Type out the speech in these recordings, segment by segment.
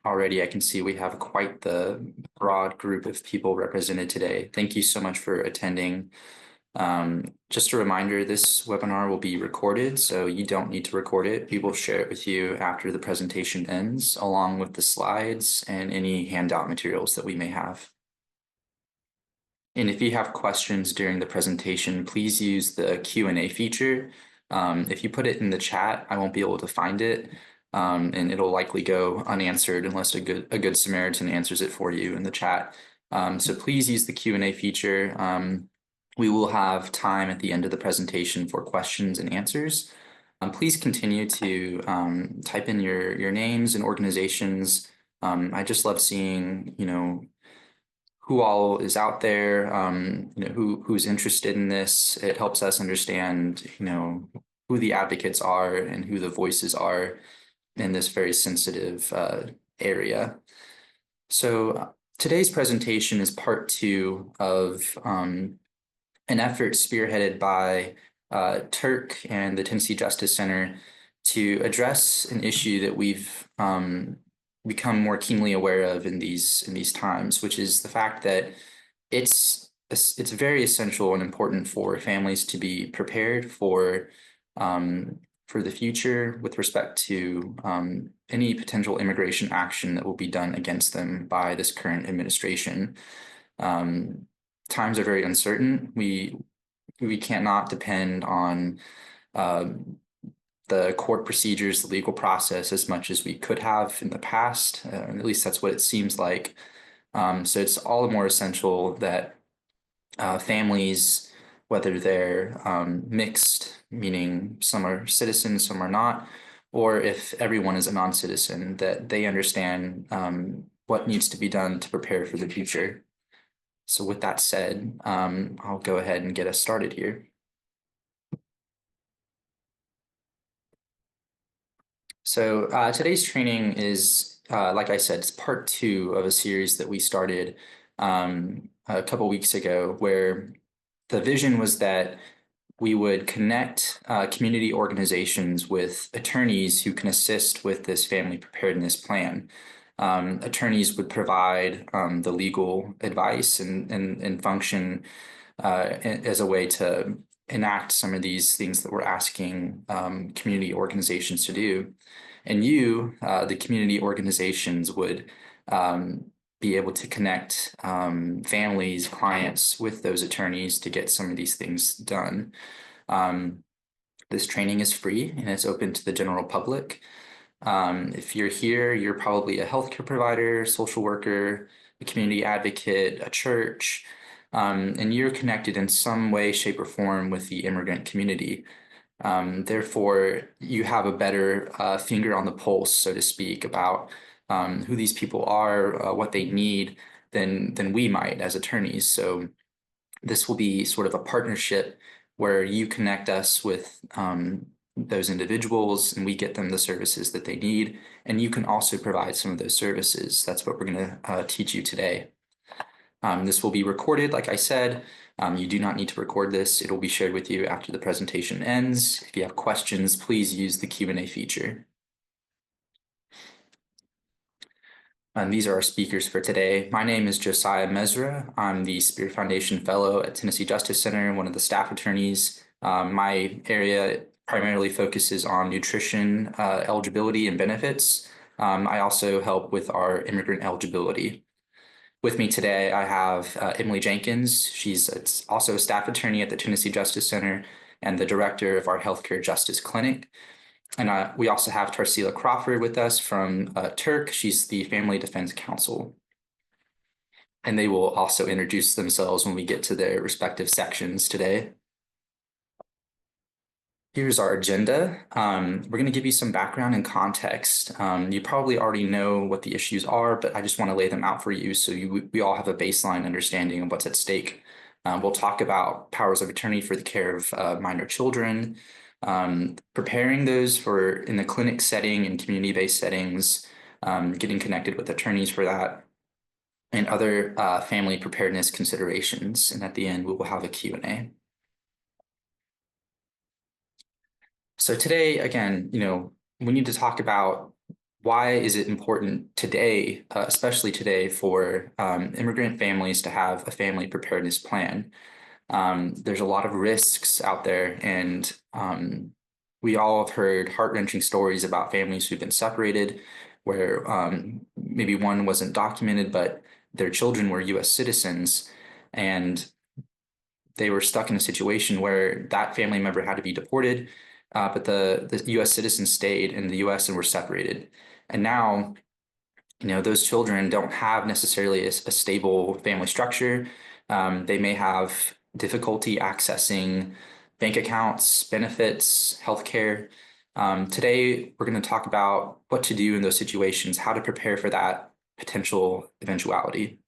Already, I can see we have quite the broad group of people represented today. Thank you so much for attending. Just a reminder, this webinar will be recorded, so you don't need to record it. We will share it with you after the presentation ends, along with the slides and any handout materials that we may have. And if you have questions during the presentation, please use the Q&A feature. If you put it in the chat, I won't be able to find it, and it'll likely go unanswered unless a good Samaritan answers it for you in the chat. So please use the Q&A feature. We will have time at the end of the presentation for questions and answers. Please continue to type in your names and organizations. I just love seeing, who all is out there, who's interested in this. It helps us understand, who the advocates are and who the voices are in this very sensitive area. So today's presentation is part 2 of an effort spearheaded by TIRRC and the Tennessee Justice Center to address an issue that we've become more keenly aware of in these times, which is the fact that it's very essential and important for families to be prepared for the future with respect to any potential immigration action that will be done against them by this current administration. Times are very uncertain. We cannot depend on the court procedures, the legal process, as much as we could have in the past. At least that's what it seems like. So it's all the more essential that families, whether they're mixed, meaning some are citizens, some are not, or if everyone is a non-citizen, that they understand what needs to be done to prepare for the future. So with that said, I'll go ahead and get us started here. So today's training is, like I said, it's part 2 of a series that we started a couple weeks ago, where the vision was that we would connect community organizations with attorneys who can assist with this family preparedness plan. Attorneys would provide the legal advice and function as a way to enact some of these things that we're asking community organizations to do. And you, the community organizations, would be able to connect families, clients with those attorneys to get some of these things done. This training is free and it's open to the general public. If you're here, you're probably a healthcare provider, social worker, a community advocate, a church, and you're connected in some way, shape, or form with the immigrant community. Therefore, you have a better finger on the pulse, so to speak, about who these people are, what they need, than we might as attorneys. So this will be sort of a partnership where you connect us with those individuals and we get them the services that they need, and you can also provide some of those services. That's what we're going to teach you today. This will be recorded, like I said. You do not need to record this. It will be shared with you after the presentation ends. If you have questions, please use the Q&A feature. These are our speakers for today. My name is Josiah Mesra. I'm the Spear Foundation Fellow at Tennessee Justice Center, one of the staff attorneys. My area primarily focuses on nutrition eligibility and benefits. I also help with our immigrant eligibility. With me today, I have Emily Jenkins. She's also a staff attorney at the Tennessee Justice Center and the director of our Healthcare Justice Clinic. And we also have Tarsila Crawford with us from TIRRC. She's the Family Defense Counsel. And they will also introduce themselves when we get to their respective sections today. Here's our agenda. We're going to give you some background and context. You probably already know what the issues are, but I just want to lay them out for you so we all have a baseline understanding of what's at stake. We'll talk about powers of attorney for the care of minor children, preparing those for in the clinic setting and community-based settings, getting connected with attorneys for that, and other family preparedness considerations. And at the end, we will have a Q&A. So today, again, we need to talk about why is it important today, especially today, for immigrant families to have a family preparedness plan? There's a lot of risks out there, and we all have heard heart-wrenching stories about families who've been separated, where maybe one wasn't documented, but their children were U.S. citizens, and they were stuck in a situation where that family member had to be deported, but the U.S. citizens stayed in the U.S. and were separated. And now, those children don't have necessarily a stable family structure. They may have difficulty accessing bank accounts, benefits, healthcare. Today, we're going to talk about what to do in those situations, how to prepare for that potential eventuality.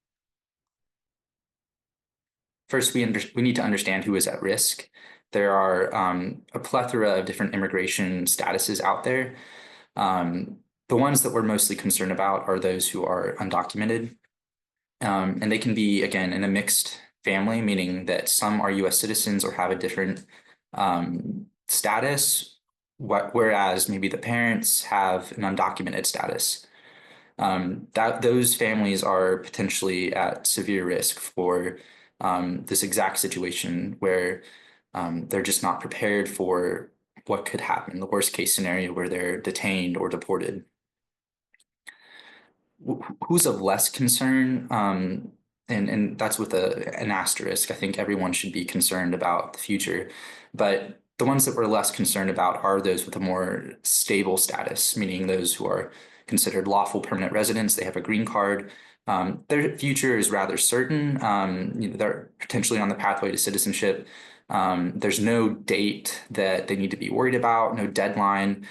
First, we need to understand who is at risk. There are a plethora of different immigration statuses out there. The ones that we're mostly concerned about are those who are undocumented. And they can be, again, in a mixed family, meaning that some are U.S. citizens or have a different status, whereas maybe the parents have an undocumented status. Those families are potentially at severe risk for this exact situation where they're just not prepared for what could happen, the worst case scenario where they're detained or deported. Who's of less concern, and that's with an asterisk. I think everyone should be concerned about the future, but the ones that we're less concerned about are those with a more stable status, meaning those who are considered lawful permanent residents. They have a green card. Their future is rather certain. They're potentially on the pathway to citizenship. There's no date that they need to be worried about, no deadline.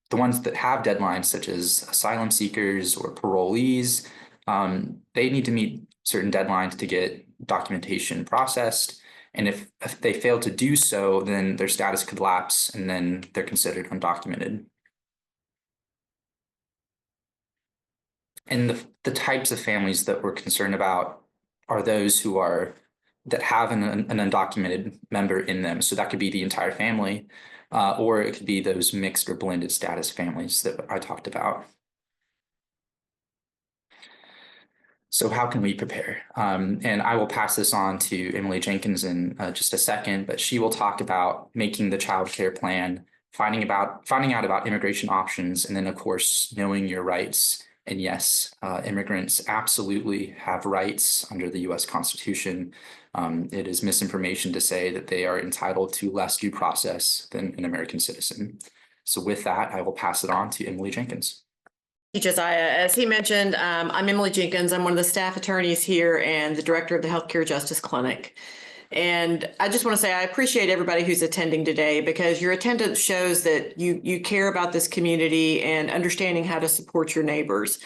The ones that have deadlines, such as asylum seekers or parolees, they need to meet certain deadlines to get documentation processed. And if they fail to do so, then their status could lapse and then they're considered undocumented. And the types of families that we're concerned about are those that have an undocumented member in them. So that could be the entire family, or it could be those mixed or blended status families that I talked about. So how can we prepare? And I will pass this on to Emily Jenkins in just a second, but she will talk about making the child care plan, finding out about immigration options, and then of course, knowing your rights. And yes, immigrants absolutely have rights under the US Constitution. It is misinformation to say that they are entitled to less due process than an American citizen. So with that, I will pass it on to Emily Jenkins. Josiah, as he mentioned, I'm Emily Jenkins. I'm one of the staff attorneys here and the director of the Healthcare Justice Clinic. And I just want to say I appreciate everybody who's attending today, because your attendance shows that you care about this community and understanding how to support your neighbors.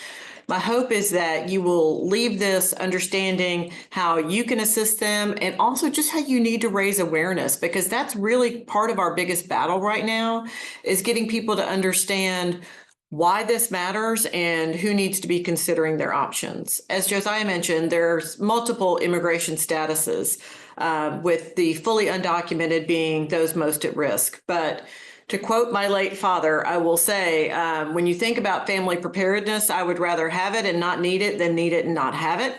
My hope is that you will leave this understanding how you can assist them, and also just how you need to raise awareness, because that's really part of our biggest battle right now, is getting people to understand why this matters and who needs to be considering their options. As Josiah mentioned, there's multiple immigration statuses, with the fully undocumented being those most at risk. But to quote my late father, I will say, when you think about family preparedness, I would rather have it and not need it than need it and not have it.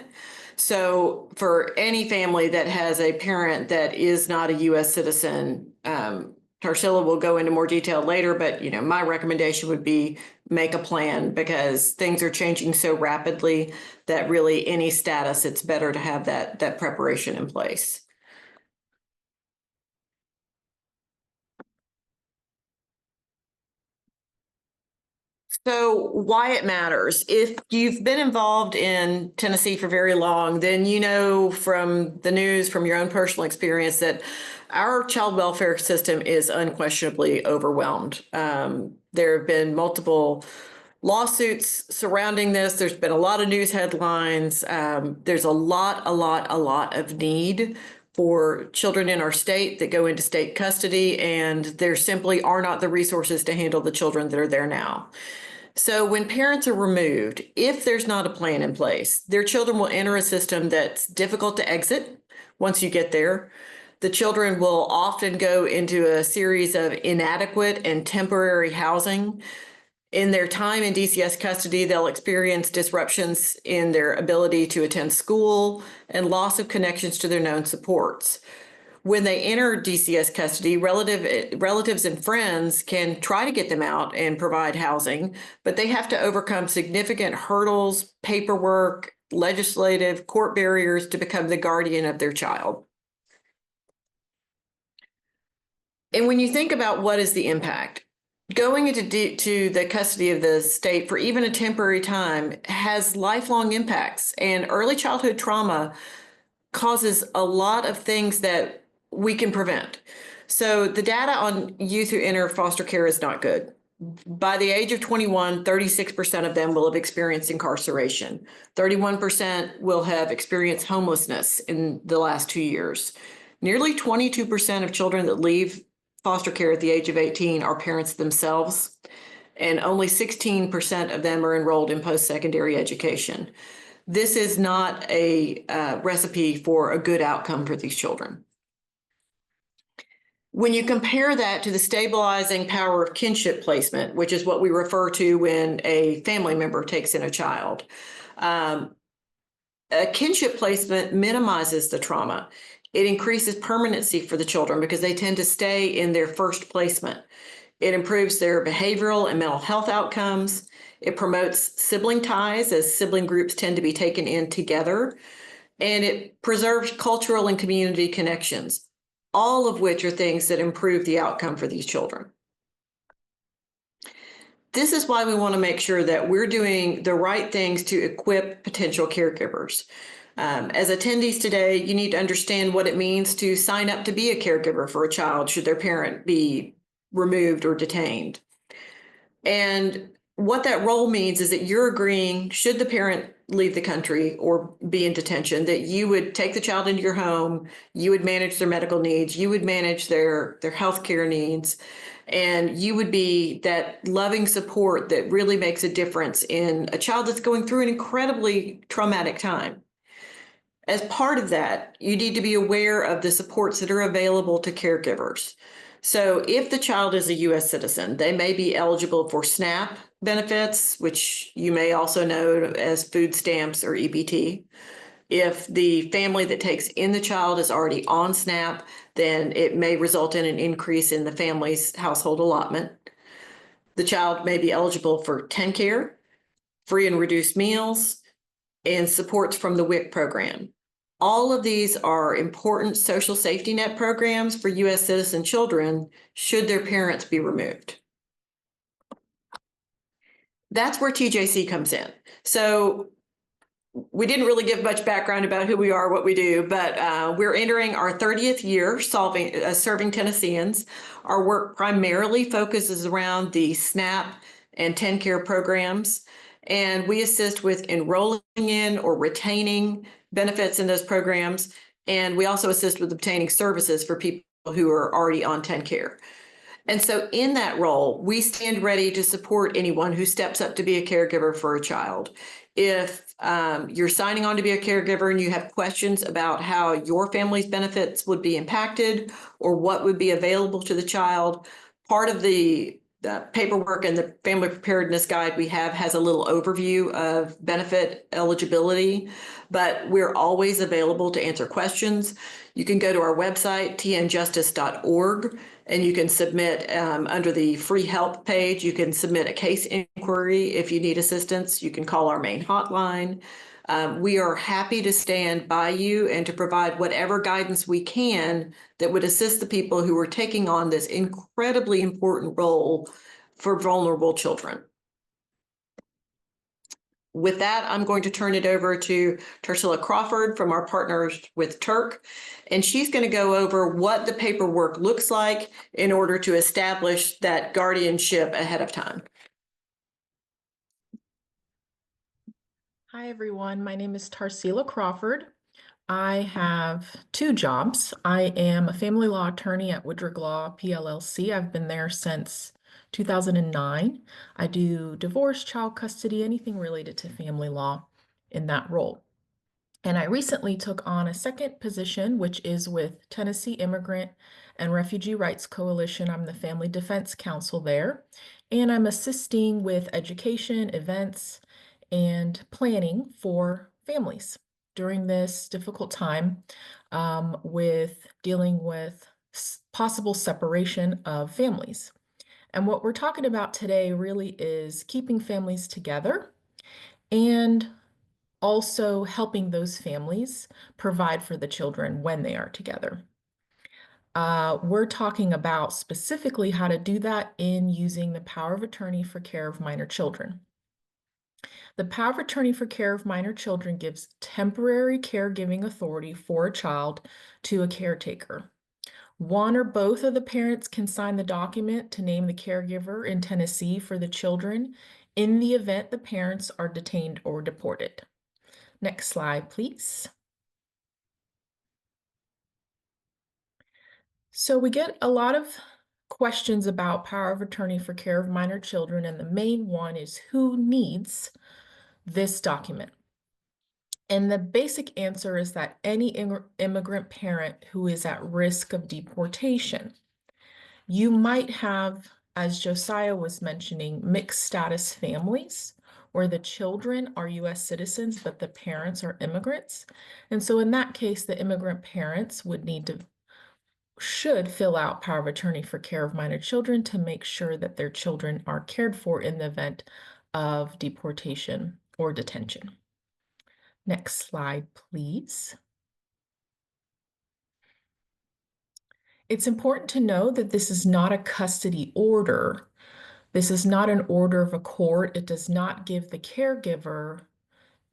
So for any family that has a parent that is not a U.S. citizen, Tarsila will go into more detail later, but my recommendation would be make a plan, because things are changing so rapidly that really any status, it's better to have that preparation in place. So why it matters. If you've been involved in Tennessee for very long, then you know from the news, from your own personal experience, that our child welfare system is unquestionably overwhelmed. There have been multiple lawsuits surrounding this. There's been a lot of news headlines. There's a lot of need for children in our state that go into state custody, and there simply are not the resources to handle the children that are there now. So when parents are removed, if there's not a plan in place, their children will enter a system that's difficult to exit once you get there. The children will often go into a series of inadequate and temporary housing. In their time in DCS custody, they'll experience disruptions in their ability to attend school and loss of connections to their known supports. When they enter DCS custody, relatives and friends can try to get them out and provide housing, but they have to overcome significant hurdles, paperwork, legislative, court barriers to become the guardian of their child. And when you think about what is the impact, going into to the custody of the state for even a temporary time has lifelong impacts, and early childhood trauma causes a lot of things that we can prevent. So the data on youth who enter foster care is not good. By the age of 21, 36% of them will have experienced incarceration. 31% will have experienced homelessness in the last 2 years. Nearly 22% of children that leave foster care at the age of 18 are parents themselves, and only 16% of them are enrolled in post-secondary education. This is not a recipe for a good outcome for these children. When you compare that to the stabilizing power of kinship placement, which is what we refer to when a family member takes in a child, a kinship placement minimizes the trauma. It increases permanency for the children because they tend to stay in their first placement. It improves their behavioral and mental health outcomes. It promotes sibling ties, as sibling groups tend to be taken in together. And it preserves cultural and community connections, all of which are things that improve the outcome for these children. This is why we want to make sure that we're doing the right things to equip potential caregivers. As attendees today, you need to understand what it means to sign up to be a caregiver for a child should their parent be removed or detained. And what that role means is that you're agreeing, should the parent leave the country or be in detention, that you would take the child into your home, you would manage their medical needs, you would manage their health care needs, and you would be that loving support that really makes a difference in a child that's going through an incredibly traumatic time. As part of that, you need to be aware of the supports that are available to caregivers. So if the child is a U.S. citizen, they may be eligible for SNAP benefits, which you may also know as food stamps or EBT. If the family that takes in the child is already on SNAP, then it may result in an increase in the family's household allotment. The child may be eligible for TennCare, free and reduced meals, and supports from the WIC program. All of these are important social safety net programs for U.S. citizen children should their parents be removed. That's where TJC comes in. So we didn't really give much background about who we are, what we do, but we're entering our 30th year serving Tennesseans. Our work primarily focuses around the SNAP and TennCare programs, and we assist with enrolling in or retaining benefits in those programs, and we also assist with obtaining services for people who are already on TennCare. And so in that role, we stand ready to support anyone who steps up to be a caregiver for a child. If you're signing on to be a caregiver and you have questions about how your family's benefits would be impacted or what would be available to the child, part of the paperwork and the family preparedness guide we have has a little overview of benefit eligibility, but we're always available to answer questions. You can go to our website, tnjustice.org, and you can submit under the free help page, you can submit a case inquiry if you need assistance. You can call our main hotline. We are happy to stand by you and to provide whatever guidance we can that would assist the people who are taking on this incredibly important role for vulnerable children. With that, I'm going to turn it over to Tarsila Crawford from our partners with TIRRC, and she's going to go over what the paperwork looks like in order to establish that guardianship ahead of time. Hi, everyone. My name is Tarsila Crawford. I have two jobs. I am a family law attorney at Woodrick Law PLLC. I've been there since 2009. I do divorce, child custody, anything related to family law in that role. And I recently took on a second position, which is with Tennessee Immigrant and Refugee Rights Coalition. I'm the Family Defense Counsel there. and I'm assisting with education, events, and planning for families during this difficult time with dealing with possible separation of families. And what we're talking about today really is keeping families together and also helping those families provide for the children when they are together. We're talking about specifically how to do that in using the power of attorney for care of minor children. The power of attorney for care of minor children gives temporary caregiving authority for a child to a caretaker. One or both of the parents can sign the document to name the caregiver in Tennessee for the children in the event the parents are detained or deported. Next slide, please. So we get a lot of questions about power of attorney for care of minor children, and the main one is who needs this document? And the basic answer is that any immigrant parent who is at risk of deportation. You might have, as Josiah was mentioning, mixed status families where the children are US citizens, but the parents are immigrants. And so in that case, the immigrant parents should fill out power of attorney for care of minor children to make sure that their children are cared for in the event of deportation or detention. Next slide, please. It's important to know that this is not a custody order. This is not an order of a court. It does not give the caregiver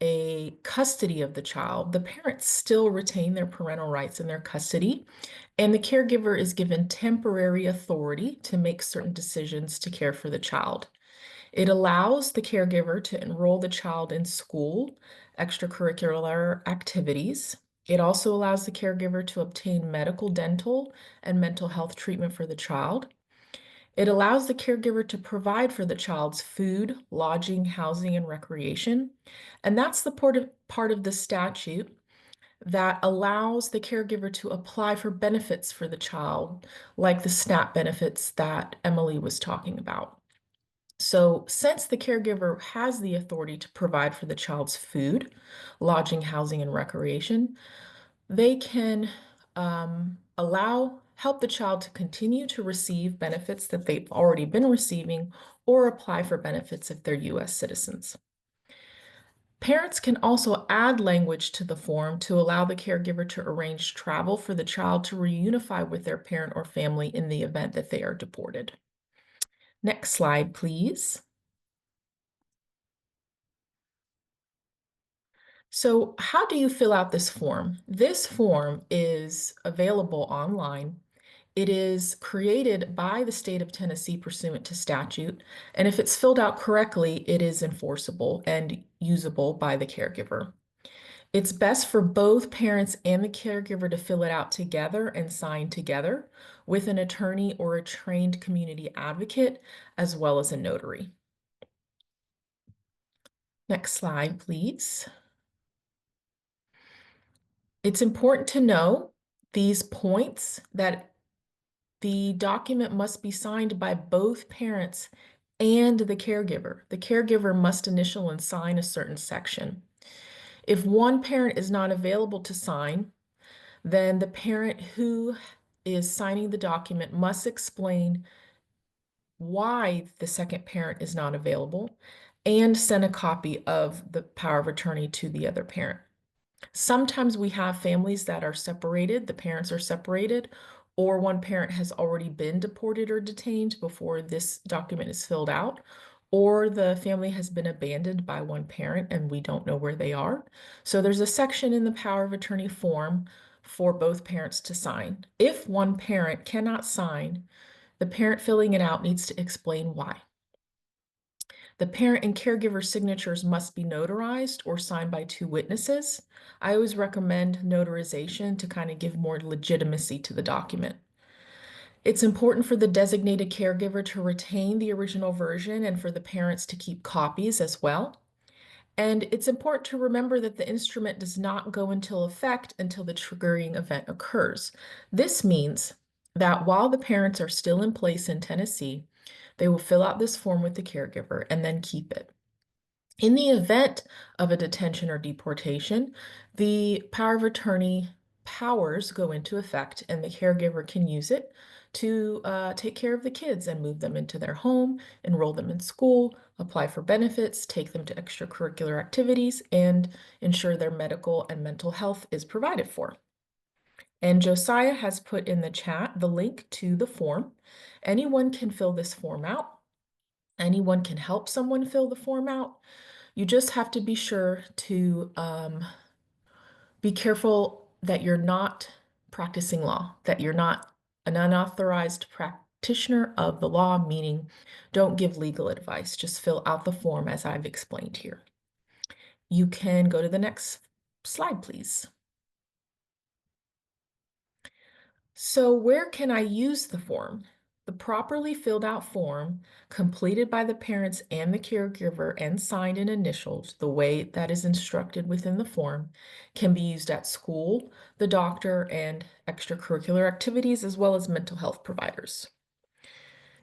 a custody of the child. The parents still retain their parental rights in their custody, and the caregiver is given temporary authority to make certain decisions to care for the child. It allows the caregiver to enroll the child in school, extracurricular activities. It also allows the caregiver to obtain medical, dental, and mental health treatment for the child. It allows the caregiver to provide for the child's food, lodging, housing, and recreation. And that's the part of the statute that allows the caregiver to apply for benefits for the child, like the SNAP benefits that Emily was talking about. So, since the caregiver has the authority to provide for the child's food, lodging, housing, and recreation, they can help the child to continue to receive benefits that they've already been receiving or apply for benefits if they're US citizens. Parents can also add language to the form to allow the caregiver to arrange travel for the child to reunify with their parent or family in the event that they are deported. Next slide, please. So how do you fill out this form? This form is available online. It is created by the state of Tennessee pursuant to statute, and if it's filled out correctly, it is enforceable and usable by the caregiver. It's best for both parents and the caregiver to fill it out together and sign together with an attorney or a trained community advocate, as well as a notary. Next slide, please. It's important to know these points that the document must be signed by both parents and the caregiver. The caregiver must initial and sign a certain section. If one parent is not available to sign, then the parent who is signing the document must explain why the second parent is not available and send a copy of the power of attorney to the other parent. Sometimes we have families that are separated, the parents are separated, or one parent has already been deported or detained before this document is filled out, or the family has been abandoned by one parent and we don't know where they are. So there's a section in the power of attorney form for both parents to sign. If one parent cannot sign, the parent filling it out needs to explain why. The parent and caregiver signatures must be notarized or signed by two witnesses. I always recommend notarization to kind of give more legitimacy to the document. It's important for the designated caregiver to retain the original version and for the parents to keep copies as well. And it's important to remember that the instrument does not go into effect until the triggering event occurs. This means that while the parents are still in place in Tennessee, They will fill out this form with the caregiver and then keep it. In the event of a detention or deportation, the power of attorney powers go into effect and the caregiver can use it to take care of the kids and move them into their home, enroll them in school, apply for benefits, take them to extracurricular activities, and ensure their medical and mental health is provided for. And Josiah has put in the chat the link to the form. Anyone can fill this form out. Anyone can help someone fill the form out. You just have to be sure to be careful that you're not practicing law, that you're not an unauthorized practitioner of the law, meaning don't give legal advice. Just fill out the form as I've explained here. You can go to the next slide, please. So where can I use the form? The properly filled out form, completed by the parents and the caregiver and signed and initialed the way that is instructed within the form, can be used at school, the doctor, and extracurricular activities, as well as mental health providers.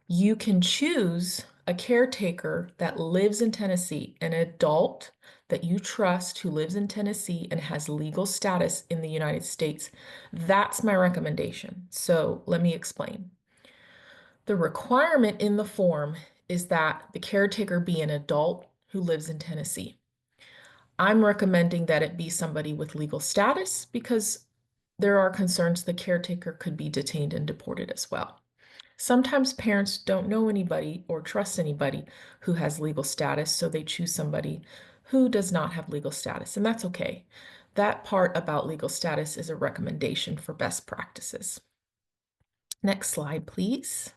You can choose a caretaker that lives in Tennessee, an adult that you trust who lives in Tennessee and has legal status in the United States. That's my recommendation. So let me explain. The requirement in the form is that the caretaker be an adult who lives in Tennessee. I'm recommending that it be somebody with legal status because there are concerns the caretaker could be detained and deported as well. Sometimes parents don't know anybody or trust anybody who has legal status, so they choose somebody who does not have legal status, and that's okay. That part about legal status is a recommendation for best practices. Next slide, please.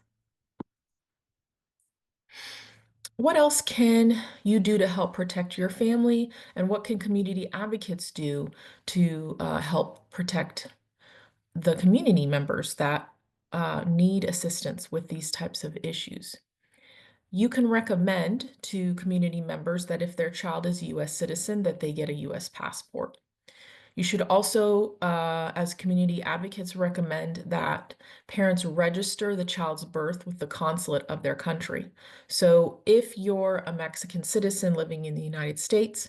What else can you do to help protect your family, and what can community advocates do to help protect the community members that need assistance with these types of issues? You can recommend to community members that if their child is a U.S. citizen, that they get a U.S. passport. You should also, as community advocates, recommend that parents register the child's birth with the consulate of their country. So if you're a Mexican citizen living in the United States,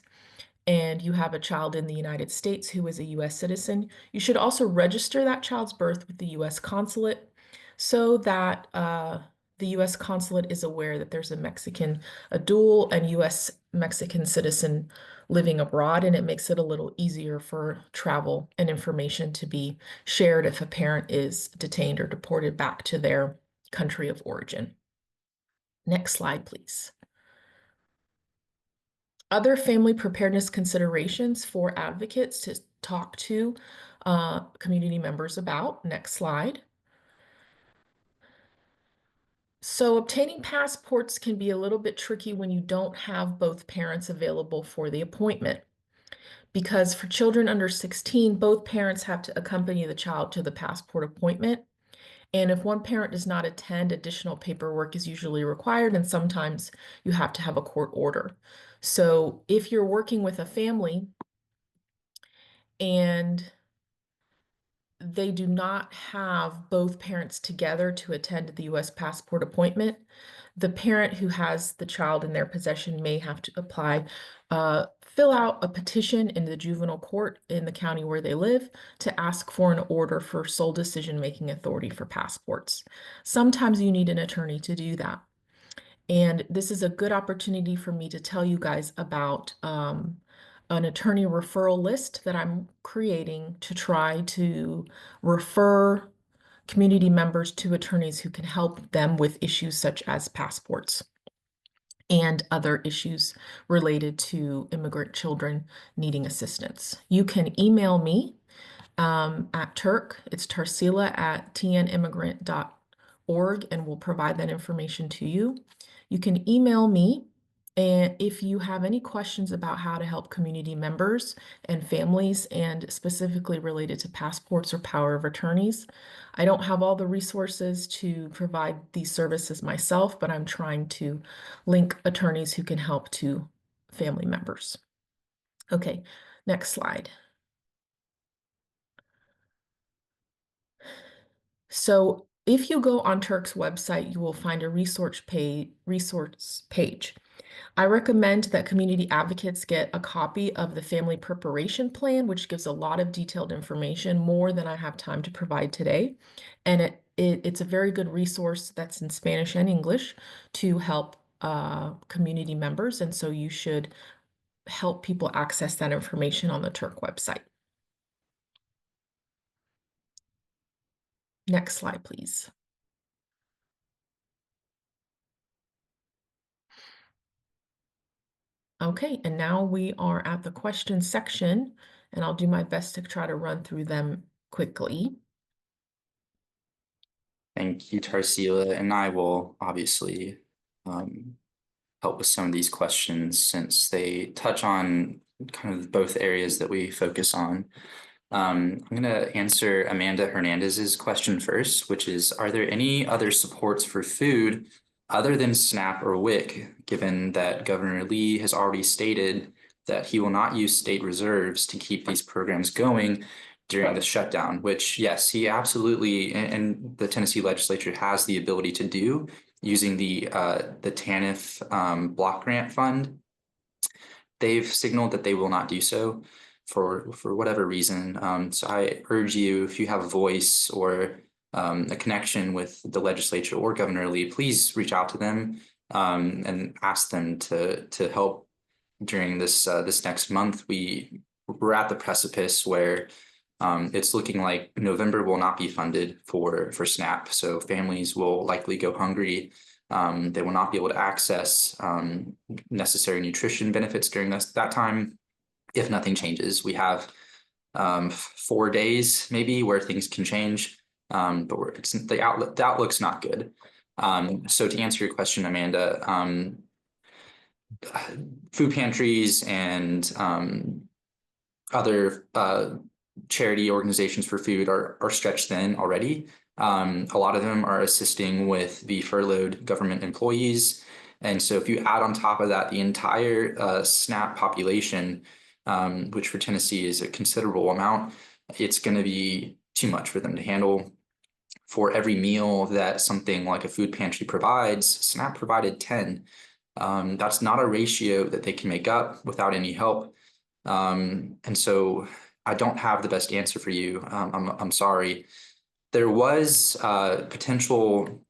and you have a child in the United States who is a U.S. citizen, you should also register that child's birth with the U.S. consulate so that the U.S. consulate is aware that there's a dual and U.S. Mexican citizen living abroad, and it makes it a little easier for travel and information to be shared if a parent is detained or deported back to their country of origin. Next slide, please. Other family preparedness considerations for advocates to talk to community members about. Next slide. So obtaining passports can be a little bit tricky when you don't have both parents available for the appointment. Because for children under 16, both parents have to accompany the child to the passport appointment. And if one parent does not attend, additional paperwork is usually required, and sometimes you have to have a court order. So if you're working with a family and they do not have both parents together to attend the U.S. passport appointment, the parent who has the child in their possession may have to fill out a petition in the juvenile court in the county where they live to ask for an order for sole decision-making authority for passports. Sometimes you need an attorney to do that. And this is a good opportunity for me to tell you guys about an attorney referral list that I'm creating to try to refer community members to attorneys who can help them with issues such as passports and other issues related to immigrant children needing assistance. You can email me at TIRRC. It's tarsila@tnimmigrant.org, and we'll provide that information to you. You can email me, and if you have any questions about how to help community members and families, and specifically related to passports or power of attorneys. I don't have all the resources to provide these services myself, but I'm trying to link attorneys who can help to family members. Okay, next slide. So if you go on TIRRC's website, you will find a resource page. I recommend that community advocates get a copy of the Family Preparation Plan, which gives a lot of detailed information, more than I have time to provide today. And it's a very good resource that's in Spanish and English to help community members. And so you should help people access that information on the TIRRC website. Next slide, please. Okay, and now we are at the question section, and I'll do my best to try to run through them quickly. Thank you, Tarsila, and I will obviously help with some of these questions since they touch on kind of both areas that we focus on. I'm going to answer Amanda Hernandez's question first, which is, are there any other supports for food other than SNAP or WIC, given that Governor Lee has already stated that he will not use state reserves to keep these programs going during the shutdown, which, yes, he absolutely, and the Tennessee legislature has the ability to do using the TANF block grant fund. They've signaled that they will not do so for whatever reason. So I urge you, if you have a voice or a connection with the legislature or Governor Lee, please reach out to them and ask them to help during this next month. We're at the precipice where it's looking like November will not be funded for SNAP, so families will likely go hungry. They will not be able to access necessary nutrition benefits during that time if nothing changes. We have 4 days maybe where things can change, but the outlook's not good. So to answer your question, Amanda, food pantries and other charity organizations for food are stretched thin already. A lot of them are assisting with the furloughed government employees. And so if you add on top of that the entire SNAP population, which for Tennessee is a considerable amount, it's going to be too much for them to handle. For every meal that something like a food pantry provides, SNAP provided 10. That's not a ratio that they can make up without any help. And so I don't have the best answer for you. I'm sorry. There was potential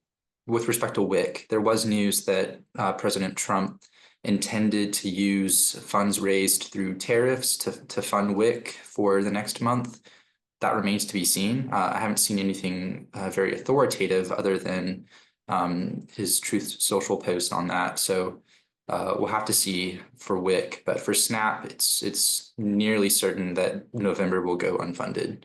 with respect to WIC. There was news that President Trump intended to use funds raised through tariffs to fund WIC for the next month. That remains to be seen. I haven't seen anything very authoritative other than his Truth Social post on that. So we'll have to see for WIC, but for SNAP, it's nearly certain that November will go unfunded.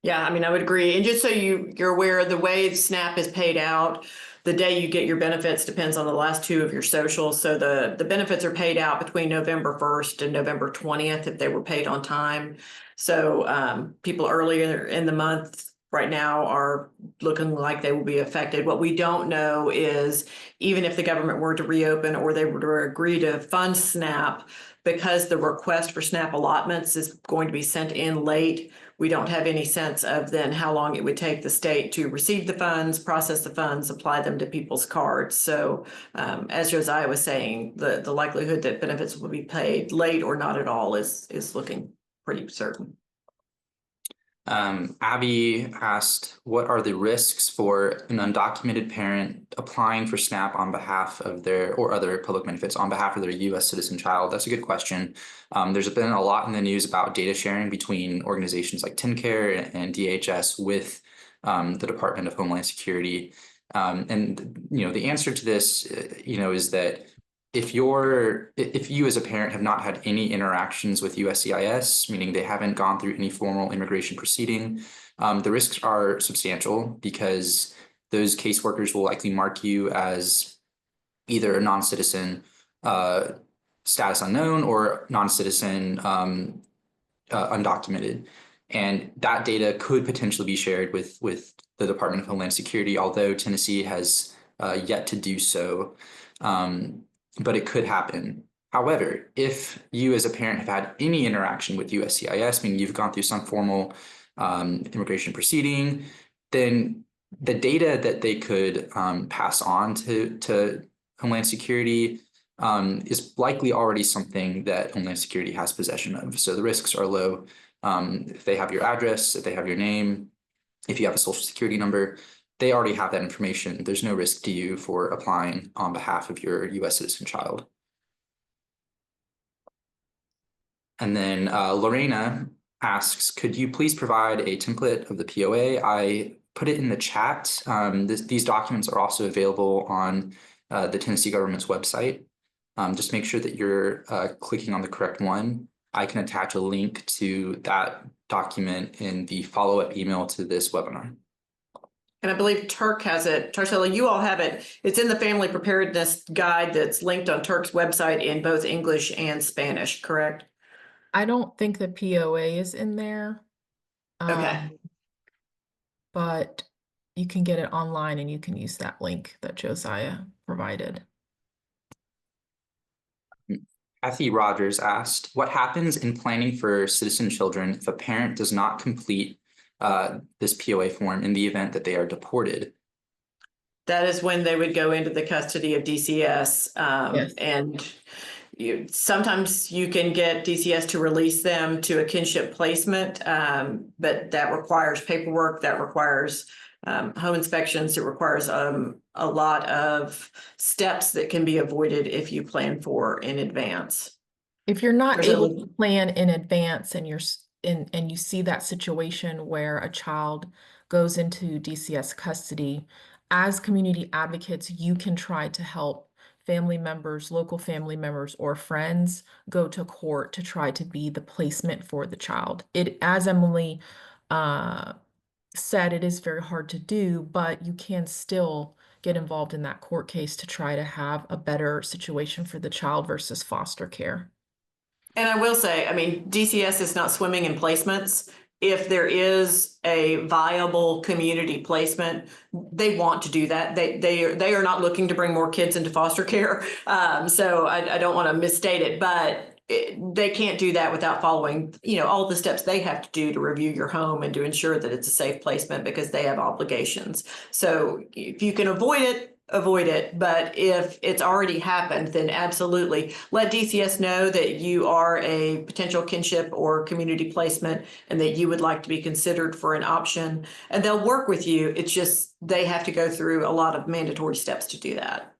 Yeah, I mean, I would agree. And just so you're aware, the way the SNAP is paid out, the day you get your benefits depends on the last two of your socials. So the benefits are paid out between November 1st and November 20th if they were paid on time. So people earlier in the month right now are looking like they will be affected. What we don't know is, even if the government were to reopen or they were to agree to fund SNAP, because the request for SNAP allotments is going to be sent in late, we don't have any sense of then how long it would take the state to receive the funds, process the funds, apply them to people's cards. So as Josiah was saying, the likelihood that benefits will be paid late or not at all is looking pretty certain. Abby asked, what are the risks for an undocumented parent applying for SNAP on behalf of their, or other public benefits on behalf of their U.S. citizen child? That's a good question. There's been a lot in the news about data sharing between organizations like TennCare and DHS with the Department of Homeland Security. And, the answer to this, is that if you as a parent have not had any interactions with USCIS, meaning they haven't gone through any formal immigration proceeding, the risks are substantial because those caseworkers will likely mark you as either a non-citizen, status unknown, or non-citizen, undocumented. And that data could potentially be shared with the Department of Homeland Security, although Tennessee has yet to do so. But it could happen. However, if you as a parent have had any interaction with USCIS, meaning you've gone through some formal immigration proceeding, then the data that they could pass on to Homeland Security is likely already something that Homeland Security has possession of. So the risks are low. If they have your address, if they have your name, if you have a social security number, they already have that information. There's no risk to you for applying on behalf of your US citizen child. And then Lorena asks, could you please provide a template of the POA? I put it in the chat. These documents are also available on the Tennessee government's website. Just make sure that you're clicking on the correct one. I can attach a link to that document in the follow-up email to this webinar. And I believe TIRRC has it. Tarsila, you all have it. It's in the Family Preparedness Guide that's linked on TIRRC's website in both English and Spanish, correct? I don't think the POA is in there. Okay. But you can get it online and you can use that link that Josiah provided. Kathy Rogers asked, what happens in planning for citizen children if a parent does not complete this POA form in the event that they are deported? That is when they would go into the custody of DCS. Yes. And sometimes you can get DCS to release them to a kinship placement, but that requires paperwork, that requires home inspections, it requires a lot of steps that can be avoided if you plan for in advance. If you're not There's able to plan in advance and and you see that situation where a child goes into DCS custody, as community advocates, you can try to help family members, local family members, or friends go to court to try to be the placement for the child. It, as Emily said, it is very hard to do, but you can still get involved in that court case to try to have a better situation for the child versus foster care. And I will say, I mean, DCS is not swimming in placements. If there is a viable community placement, they want to do that. They are not looking to bring more kids into foster care. So I don't want to misstate it, but they can't do that without following, all the steps they have to do to review your home and to ensure that it's a safe placement because they have obligations. So if you can avoid it, avoid it. But if it's already happened, then absolutely let DCS know that you are a potential kinship or community placement and that you would like to be considered for an option, and they'll work with you. It's just they have to go through a lot of mandatory steps to do that.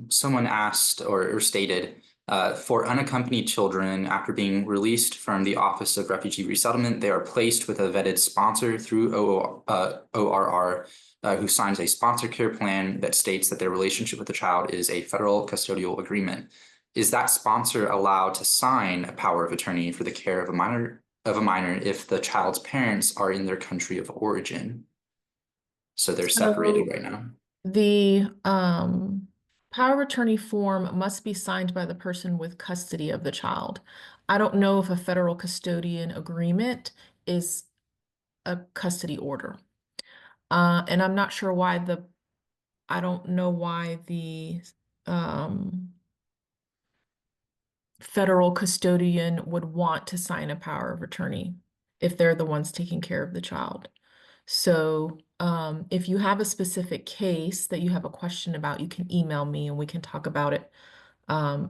Someone asked or stated, for unaccompanied children, after being released from the Office of Refugee Resettlement, they are placed with a vetted sponsor through ORR, who signs a sponsor care plan that states that their relationship with the child is a federal custodial agreement. Is that sponsor allowed to sign a power of attorney for the care of a minor if the child's parents are in their country of origin? So they're separated right now. The power of attorney form must be signed by the person with custody of the child. I don't know if a federal custodian agreement is a custody order. And I'm not sure why I don't know why the federal custodian would want to sign a power of attorney if they're the ones taking care of the child. So if you have a specific case that you have a question about, you can email me and we can talk about it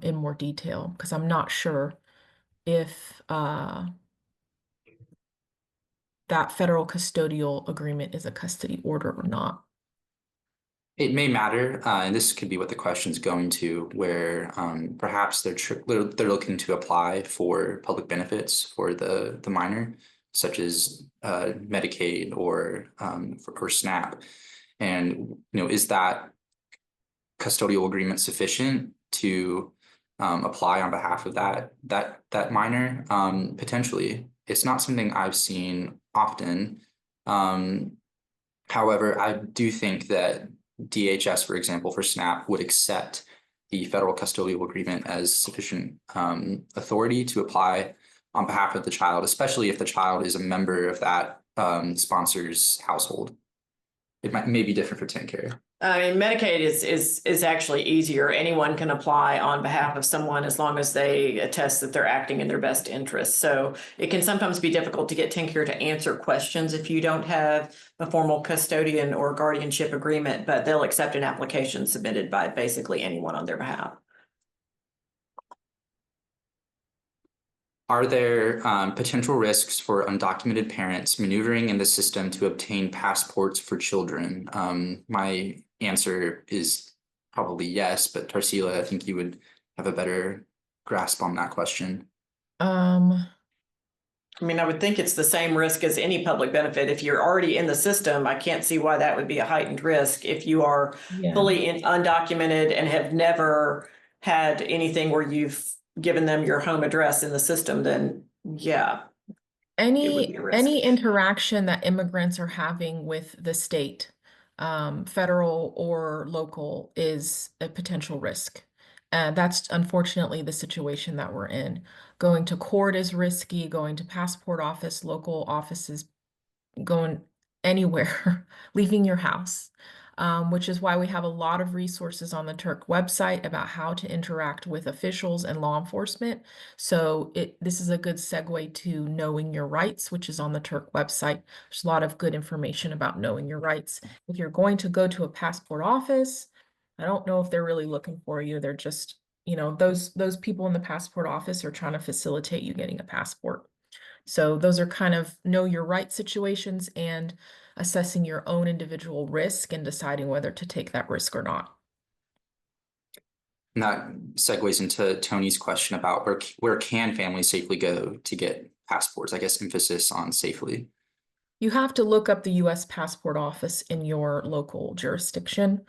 in more detail, because I'm not sure if that federal custodial agreement is a custody order or not. It may matter, and this could be what the question's going to, where perhaps they're looking to apply for public benefits for the minor, such as Medicaid or SNAP, and is that custodial agreement sufficient to apply on behalf of that minor? Potentially, it's not something I've seen often. However, I do think that DHS, for example, for SNAP would accept the federal custodial agreement as sufficient authority to apply on behalf of the child, especially if the child is a member of that sponsor's household. It may be different for TIRRC. Medicaid is actually easier. Anyone can apply on behalf of someone as long as they attest that they're acting in their best interest. So it can sometimes be difficult to get TIRRC to answer questions if you don't have a formal custodian or guardianship agreement, but they'll accept an application submitted by basically anyone on their behalf. Are there potential risks for undocumented parents maneuvering in the system to obtain passports for children? My answer is probably yes, but Tarsila, I think you would have a better grasp on that question. I mean, I would think it's the same risk as any public benefit. If you're already in the system, I can't see why that would be a heightened risk. If you are fully undocumented and have never had anything where you've given them your home address in the system, then yeah. Any interaction that immigrants are having with the state, federal or local, is a potential risk. That's unfortunately the situation that we're in. Going to court is risky, going to passport office, local offices, going anywhere, leaving your house, which is why we have a lot of resources on the TIRRC website about how to interact with officials and law enforcement. So this is a good segue to knowing your rights, which is on the TIRRC website. There's a lot of good information about knowing your rights. If you're going to go to a passport office, I don't know if they're really looking for you. They're just, those people in the passport office are trying to facilitate you getting a passport. So those are kind of know your rights situations and assessing your own individual risk and deciding whether to take that risk or not. And that segues into Tony's question about where can families safely go to get passports? I guess emphasis on safely. You have to look up the U.S. passport office in your local jurisdiction,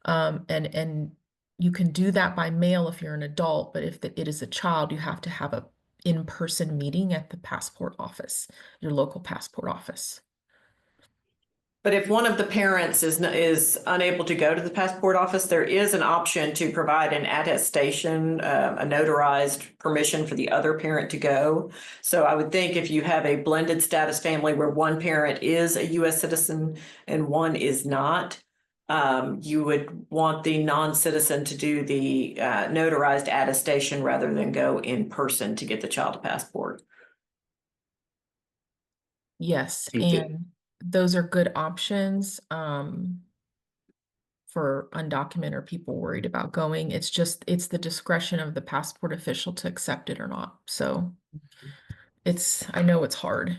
and you can do that by mail if you're an adult, but if it is a child, you have to have a in-person meeting at the passport office, your local passport office. But if one of the parents is unable to go to the passport office, there is an option to provide an attestation, a notarized permission for the other parent to go. So I would think if you have a blended status family where one parent is a U.S. citizen and one is not, you would want the non-citizen to do the notarized attestation rather than go in person to get the child a passport. Yes, and those are good options for undocumented or people worried about going. It's the discretion of the passport official to accept it or not. So I know it's hard.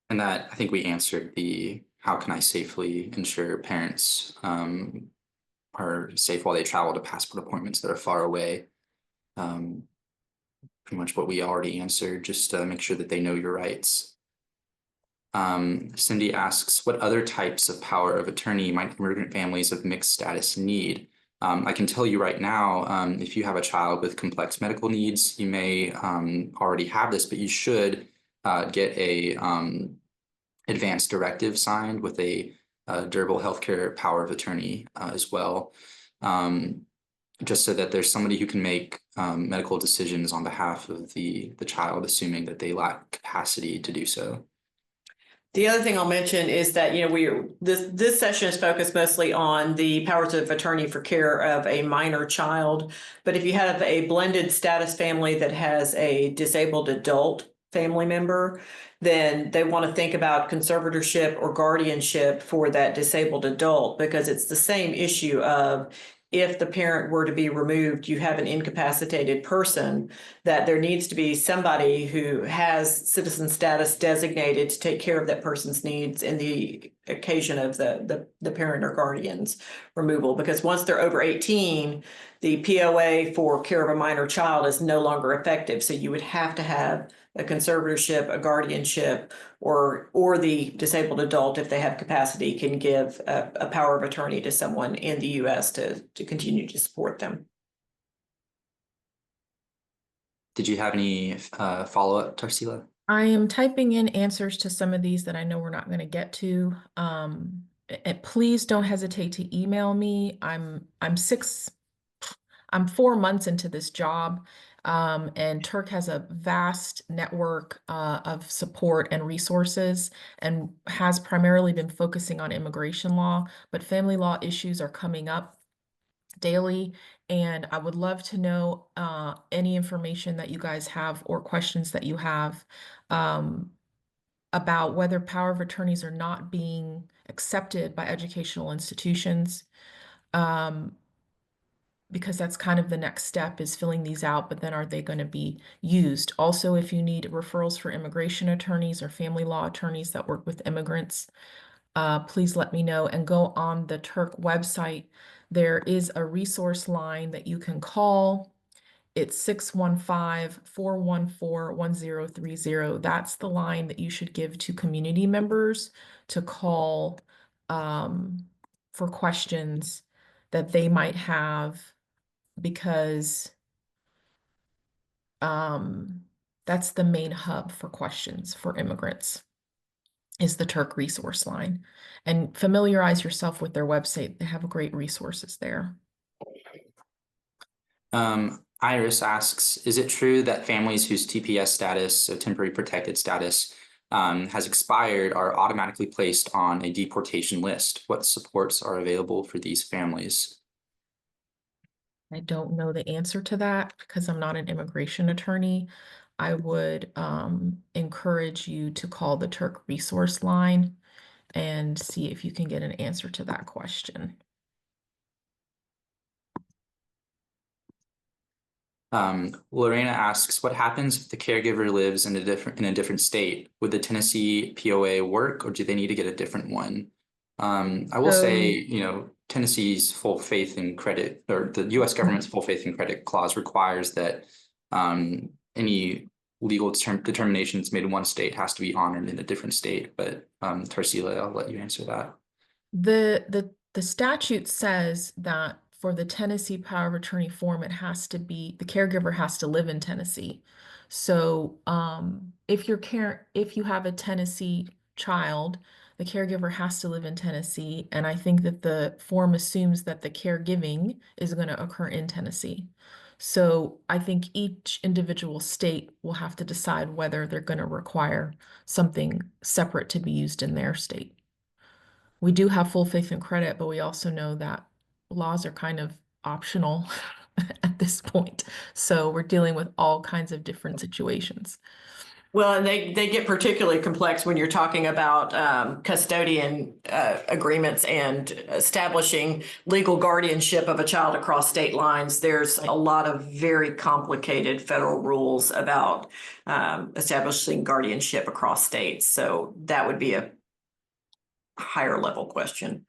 And that, I think we answered the how can I safely ensure parents are safe while they travel to passport appointments that are far away. Pretty much what we already answered, just to make sure that they know your rights. Cindy asks, what other types of power of attorney might immigrant families of mixed status need? I can tell you right now, if you have a child with complex medical needs, you may already have this, but you should get a advanced directive signed with a durable healthcare power of attorney as well, just so that there's somebody who can make medical decisions on behalf of the child, assuming that they lack capacity to do so. The other thing I'll mention is that, this session is focused mostly on the powers of attorney for care of a minor child. But if you have a blended status family that has a disabled adult family member, then they want to think about conservatorship or guardianship for that disabled adult, because it's the same issue of if the parent were to be removed, you have an incapacitated person, that there needs to be somebody who has citizen status designated to take care of that person's needs in the occasion of the parent or guardian's removal. Because once they're over 18, the POA for care of a minor child is no longer effective. So you would have to have a conservatorship, a guardianship, or the disabled adult, if they have capacity, can give a power of attorney to someone in the U.S. to continue to support them. Did you have any follow-up, Tarsila? I am typing in answers to some of these that I know we're not going to get to. Please don't hesitate to email me. I'm 4 months into this job, and TIRRC has a vast network of support and resources and has primarily been focusing on immigration law, but family law issues are coming up daily. And I would love to know any information that you guys have or questions that you have about whether power of attorneys are not being accepted by educational institutions. Because that's kind of the next step is filling these out, but then are they going to be used? Also, if you need referrals for immigration attorneys or family law attorneys that work with immigrants, please let me know and go on the TIRRC website. There is a resource line that you can call. It's 615-414-1030. That's the line that you should give to community members to call for questions that they might have, because that's the main hub for questions for immigrants, is the TIRRC resource line. And familiarize yourself with their website. They have great resources there. Iris asks, is it true that families whose TPS status, so temporary protected status, has expired are automatically placed on a deportation list? What supports are available for these families? I don't know the answer to that because I'm not an immigration attorney. I would encourage you to call the TIRRC resource line and see if you can get an answer to that question. Lorena asks, what happens if the caregiver lives in a different state? Would the Tennessee POA work, or do they need to get a different one? I will say, you know, Tennessee's full faith and credit, or the U.S. government's full faith and credit clause requires that any legal determinations made in one state has to be honored in a different state. But Tarsila, I'll let you answer that. The statute says that for the Tennessee power of attorney form, it has to be, the caregiver has to live in Tennessee. So if you have a Tennessee child, the caregiver has to live in Tennessee. And I think that the form assumes that the caregiving is going to occur in Tennessee. So I think each individual state will have to decide whether they're going to require something separate to be used in their state. We do have full faith and credit, but we also know that laws are kind of optional at this point. So we're dealing with all kinds of different situations. Well, and they get particularly complex when you're talking about custodian agreements and establishing legal guardianship of a child across state lines. There's a lot of very complicated federal rules about establishing guardianship across states. So that would be a higher level question.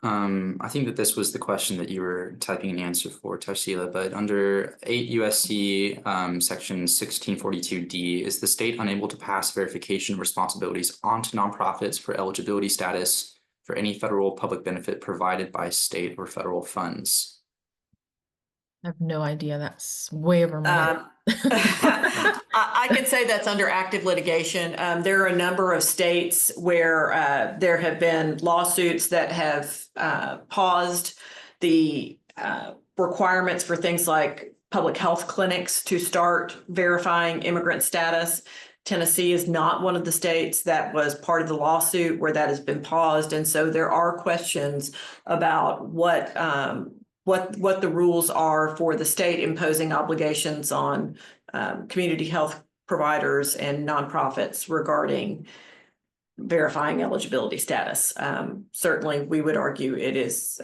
I think that this was the question that you were typing an answer for, Tarsila, but under 8 USC section 1642D, is the state unable to pass verification responsibilities onto nonprofits for eligibility status for any federal public benefit provided by state or federal funds? I have no idea. That's way over my head. I can say that's under active litigation. There are a number of states where there have been lawsuits that have paused the requirements for things like public health clinics to start verifying immigrant status. Tennessee is not one of the states that was part of the lawsuit where that has been paused. And so there are questions about what the rules are for the state imposing obligations on community health providers and nonprofits regarding verifying eligibility status. Certainly, we would argue it is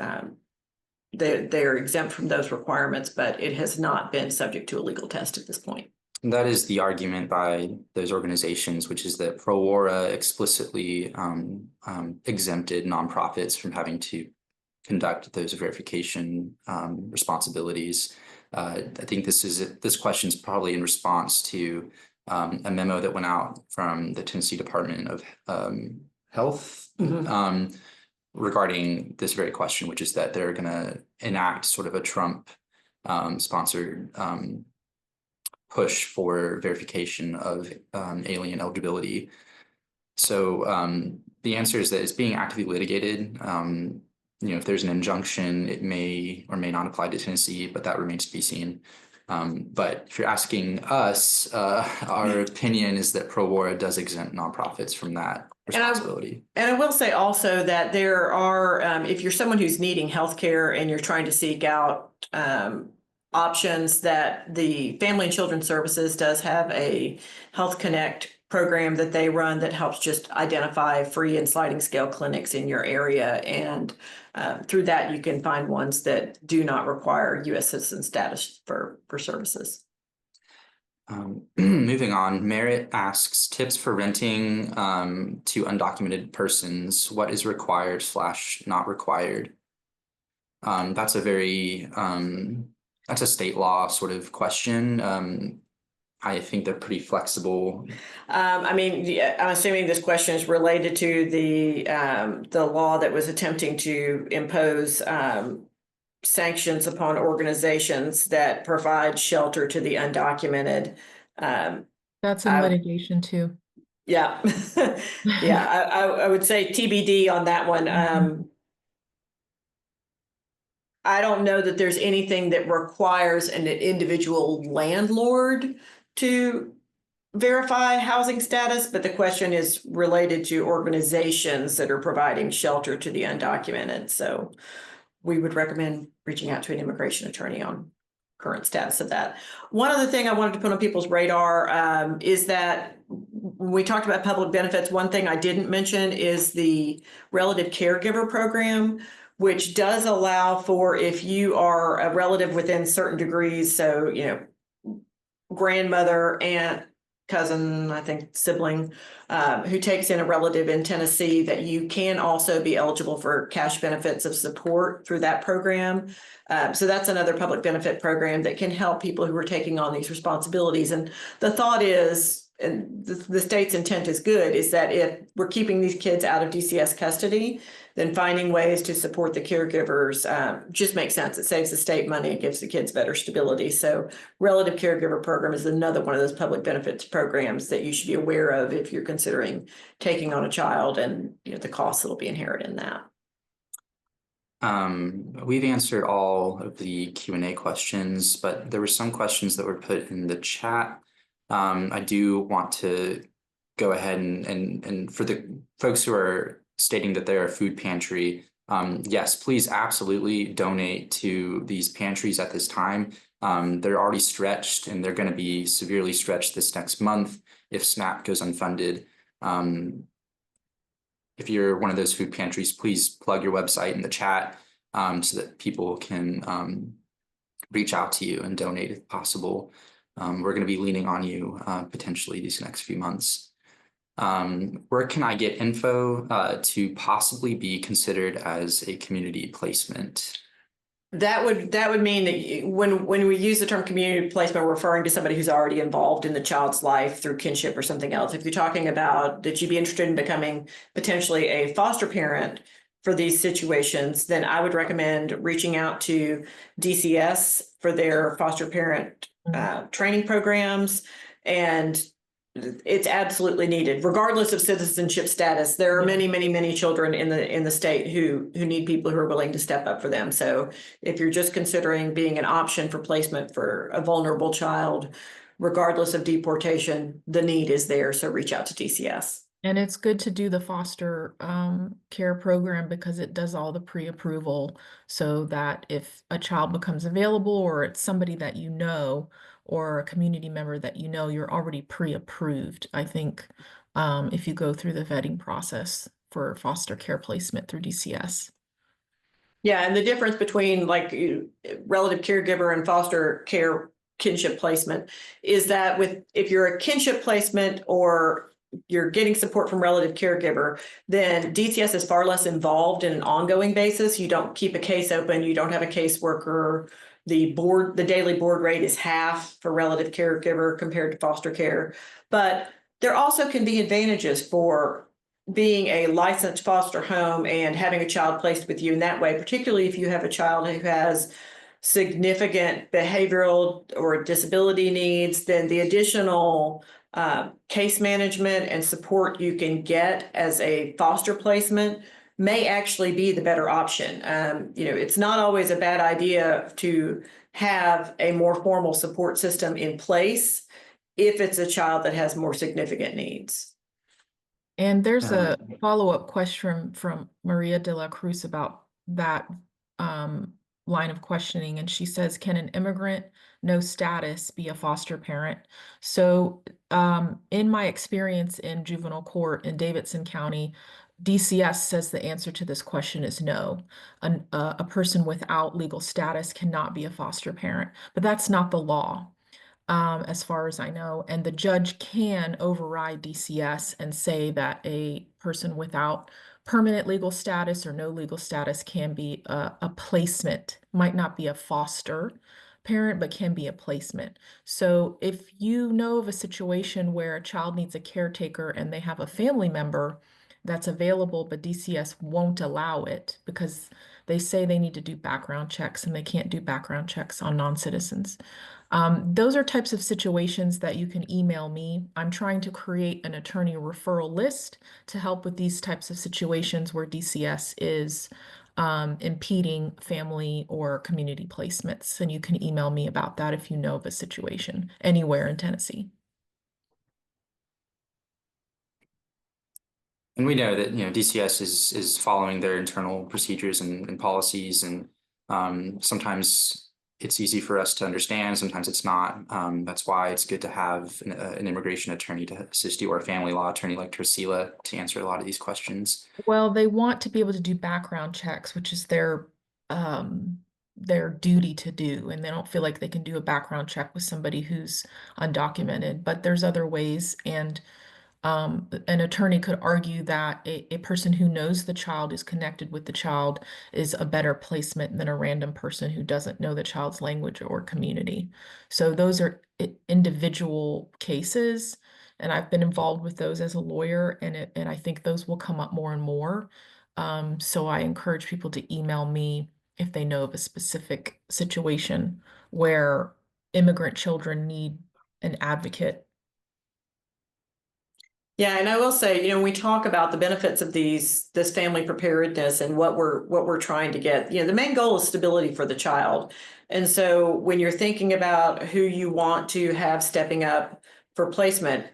they're exempt from those requirements, but it has not been subject to a legal test at this point. And that is the argument by those organizations, which is that Pro Wara explicitly exempted nonprofits from having to conduct those verification responsibilities. I think this question is probably in response to a memo that went out from the Tennessee Department of Health regarding this very question, which is that they're going to enact sort of a Trump sponsored push for verification of alien eligibility. So the answer is that it's being actively litigated. if there's an injunction, it may or may not apply to Tennessee, but that remains to be seen. But if you're asking us, our opinion is that Pro Wara does exempt nonprofits from that responsibility. And I will say also that there are, if you're someone who's needing healthcare and you're trying to seek out options, that the Family and Children Services does have a Health Connect program that they run that helps just identify free and sliding scale clinics in your area. And through that, you can find ones that do not require U.S. citizen status for services. Moving on, Merritt asks tips for renting to undocumented persons. What is required / not required? That's a very that's a state law sort of question. I think they're pretty flexible. I mean, I'm assuming this question is related to the law that was attempting to impose sanctions upon organizations that provide shelter to the undocumented. That's in litigation too. Yeah, yeah. I would say TBD on that one. I don't know that there's anything that requires an individual landlord to verify housing status, but the question is related to organizations that are providing shelter to the undocumented. So we would recommend reaching out to an immigration attorney on current status of that. One other thing I wanted to put on people's radar is that when we talked about public benefits, one thing I didn't mention is the relative caregiver program, which does allow for, if you are a relative within certain degrees, so, grandmother, aunt, cousin, I think sibling, who takes in a relative in Tennessee, that you can also be eligible for cash benefits of support through that program. So that's another public benefit program that can help people who are taking on these responsibilities. And the thought is, and the state's intent is good, is that if we're keeping these kids out of DCS custody, then finding ways to support the caregivers just makes sense. It saves the state money, it gives the kids better stability. So relative caregiver program is another one of those public benefits programs that you should be aware of if you're considering taking on a child, and the costs that'll be inherent in that. We've answered all of the Q&A questions, but there were some questions that were put in the chat. I do want to go ahead and for the folks who are stating that they're a food pantry, yes, please absolutely donate to these pantries at this time. They're already stretched, and they're going to be severely stretched this next month if SNAP goes unfunded. If you're one of those food pantries, please plug your website in the chat so that people can reach out to you and donate if possible. We're going to be leaning on you potentially these next few months. Where can I get info to possibly be considered as a community placement? That would mean that when we use the term community placement, we're referring to somebody who's already involved in the child's life through kinship or something else. If you're talking about that you'd be interested in becoming potentially a foster parent for these situations, then I would recommend reaching out to DCS for their foster parent training programs. And it's absolutely needed, regardless of citizenship status. There are many children in the state who need people who are willing to step up for them. So if you're just considering being an option for placement for a vulnerable child, regardless of deportation, the need is there. So reach out to DCS. And it's good to do the foster care program because it does all the pre-approval, so that if a child becomes available, or it's somebody that you know, or a community member that you know, you're already pre-approved. I think if you go through the vetting process for foster care placement through DCS. Yeah, and the difference between like relative caregiver and foster care kinship placement is that if you're a kinship placement or you're getting support from relative caregiver, then DCS is far less involved in an ongoing basis. You don't keep a case open, you don't have a caseworker. The daily board rate is half for relative caregiver compared to foster care. But there also can be advantages for being a licensed foster home and having a child placed with you in that way, particularly if you have a child who has significant behavioral or disability needs. Then the additional case management and support you can get as a foster placement may actually be the better option. It's not always a bad idea to have a more formal support system in place if it's a child that has more significant needs. And there's a follow-up question from Maria de la Cruz about that line of questioning. And she says, can an immigrant, no status, be a foster parent? So in my experience in juvenile court in Davidson County, DCS says the answer to this question is no. A person without legal status cannot be a foster parent, but that's not the law. As far as I know, and the judge can override DCS and say that a person without permanent legal status or no legal status can be a placement, might not be a foster parent, but can be a placement. So if you know of a situation where a child needs a caretaker and they have a family member that's available, but DCS won't allow it because they say they need to do background checks and they can't do background checks on non-citizens. Those are types of situations that you can email me. I'm trying to create an attorney referral list to help with these types of situations where DCS is impeding family or community placements. And you can email me about that if you know of a situation anywhere in Tennessee. And we know that, DCS is following their internal procedures and policies, and sometimes it's easy for us to understand, sometimes it's not. That's why it's good to have an immigration attorney to assist you, or a family law attorney like Tarsila, to answer a lot of these questions. Well, they want to be able to do background checks, which is their duty to do, and they don't feel like they can do a background check with somebody who's undocumented. But there's other ways, and an attorney could argue that a person who knows the child, is connected with the child, is a better placement than a random person who doesn't know the child's language or community. So those are individual cases, and I've been involved with those as a lawyer, and I think those will come up more and more. So I encourage people to email me if they know of a specific situation where immigrant children need an advocate. Yeah, and I will say, when we talk about the benefits of this family preparedness and what we're trying to get, the main goal is stability for the child. And so when you're thinking about who you want to have stepping up for placement,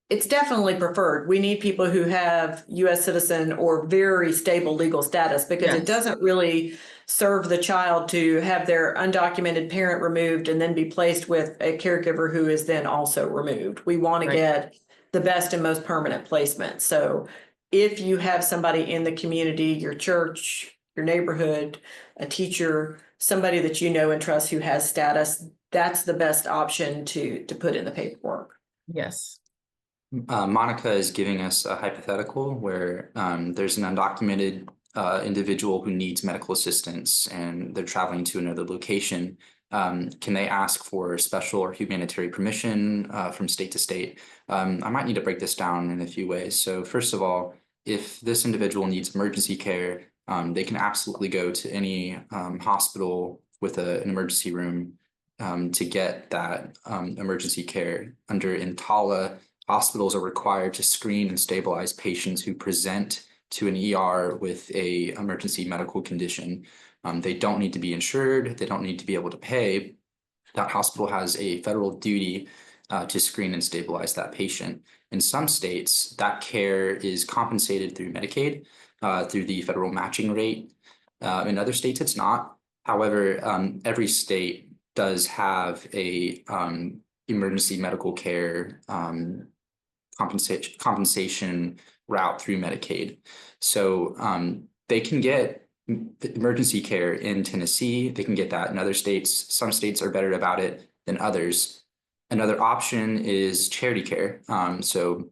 it's definitely preferred. We need people who have U.S. citizen or very stable legal status, because it doesn't really serve the child to have their undocumented parent removed and then be placed with a caregiver who is then also removed. We want to get the best and most permanent placement. So if you have somebody in the community, your church, your neighborhood, a teacher, somebody that you know and trust who has status, that's the best option to put in the paperwork. Yes. Monica is giving us a hypothetical where there's an undocumented individual who needs medical assistance and they're traveling to another location. Can they ask for special or humanitarian permission from state to state? I might need to break this down in a few ways. So first of all, if this individual needs emergency care, they can absolutely go to any hospital with an emergency room to get that emergency care. Under EMTALA, hospitals are required to screen and stabilize patients who present to an ER with a emergency medical condition. They don't need to be insured. They don't need to be able to pay. That hospital has a federal duty to screen and stabilize that patient. In some states, that care is compensated through Medicaid, through the federal matching rate. In other states, it's not. However, every state does have a emergency medical care compensation route through Medicaid. So they can get emergency care in Tennessee. They can get that in other states. Some states are better about it than others. Another option is charity care. So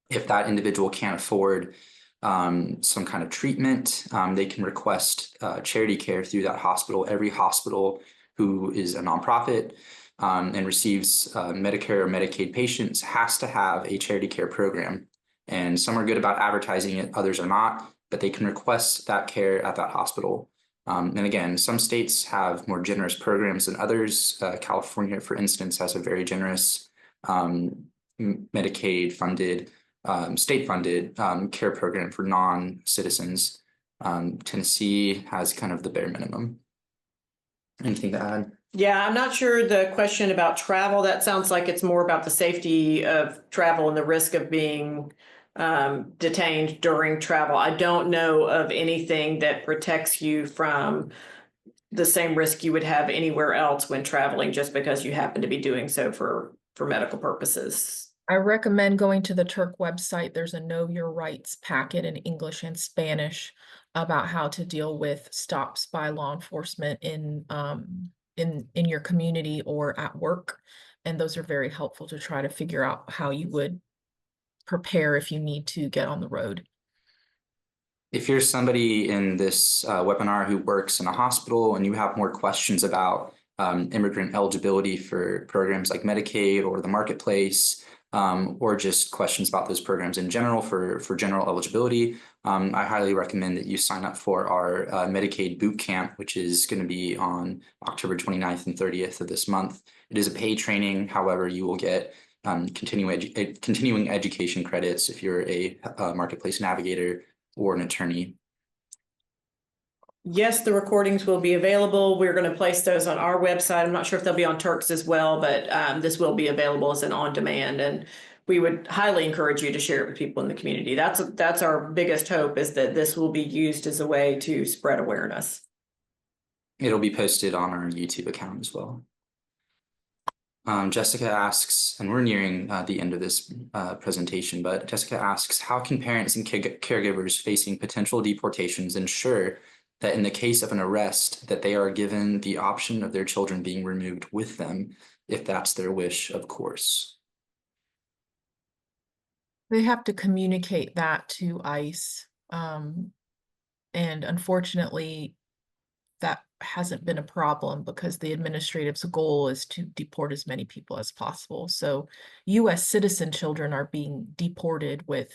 if that individual can't afford some kind of treatment, they can request charity care through that hospital. Every hospital who is a nonprofit and receives Medicare or Medicaid patients has to have a charity care program. And some are good about advertising it, others are not, but they can request that care at that hospital. And again, some states have more generous programs than others. California, for instance, has a very generous Medicaid funded, state funded care program for non-citizens. Tennessee has kind of the bare minimum. Anything to add? Yeah, I'm not sure the question about travel, that sounds like it's more about the safety of travel and the risk of being detained during travel. I don't know of anything that protects you from the same risk you would have anywhere else when traveling, just because you happen to be doing so for medical purposes. I recommend going to the TIRRC website. There's a Know Your Rights packet in English and Spanish about how to deal with stops by law enforcement in your community or at work. And those are very helpful to try to figure out how you would prepare if you need to get on the road. If you're somebody in this webinar who works in a hospital and you have more questions about immigrant eligibility for programs like Medicaid or the marketplace, or just questions about those programs in general for general eligibility, I highly recommend that you sign up for our Medicaid boot camp, which is going to be on October 29th and 30th of this month. It is a paid training. However, you will get continuing education credits if you're a marketplace navigator or an attorney. Yes, the recordings will be available. We're going to place those on our website. I'm not sure if they'll be on TIRRC's as well, but this will be available as an on-demand, and we would highly encourage you to share it with people in the community. That's our biggest hope, is that this will be used as a way to spread awareness. It'll be posted on our YouTube account as well. Jessica asks, and we're nearing the end of this presentation, but Jessica asks, how can parents and caregivers facing potential deportations ensure that in the case of an arrest, that they are given the option of their children being removed with them, if that's their wish, of course? They have to communicate that to ICE. And unfortunately, that hasn't been a problem because the administrative's goal is to deport as many people as possible. So US citizen children are being deported with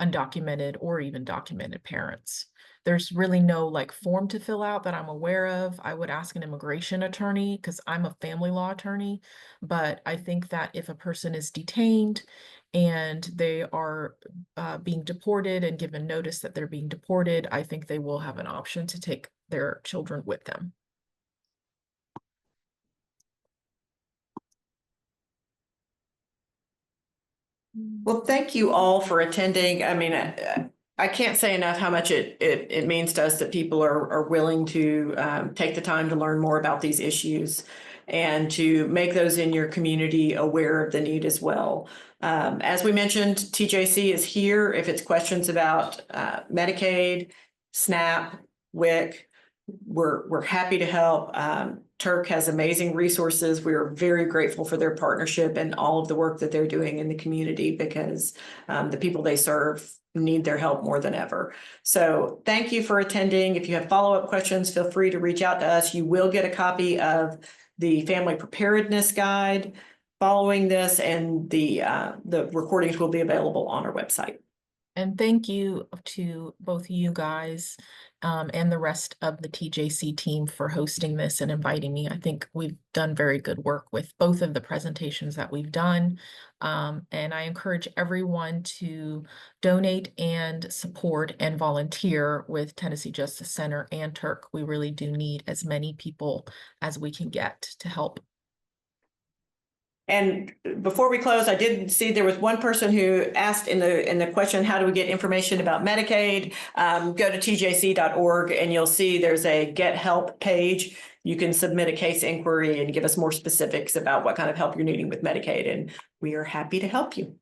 undocumented or even documented parents. There's really no like form to fill out that I'm aware of. I would ask an immigration attorney because I'm a family law attorney, but I think that if a person is detained and they are being deported and given notice that they're being deported, I think they will have an option to take their children with them. Well, thank you all for attending. I mean, I can't say enough how much it means to us that people are willing to take the time to learn more about these issues and to make those in your community aware of the need as well. As we mentioned, TJC is here if it's questions about Medicaid, SNAP, WIC. We're happy to help. TIRRC has amazing resources. We are very grateful for their partnership and all of the work that they're doing in the community, because the people they serve need their help more than ever. So thank you for attending. If you have follow-up questions, feel free to reach out to us. You will get a copy of the Family Preparedness Guide following this, and the recordings will be available on our website. And thank you to both you guys and the rest of the TJC team for hosting this and inviting me. I think we've done very good work with both of the presentations that we've done. And I encourage everyone to donate and support and volunteer with Tennessee Justice Center and TIRRC. We really do need as many people as we can get to help. And before we close, I did see there was one person who asked in the question, how do we get information about Medicaid? Go to tjc.org and you'll see there's a Get Help page. You can submit a case inquiry and give us more specifics about what kind of help you're needing with Medicaid, and we are happy to help you.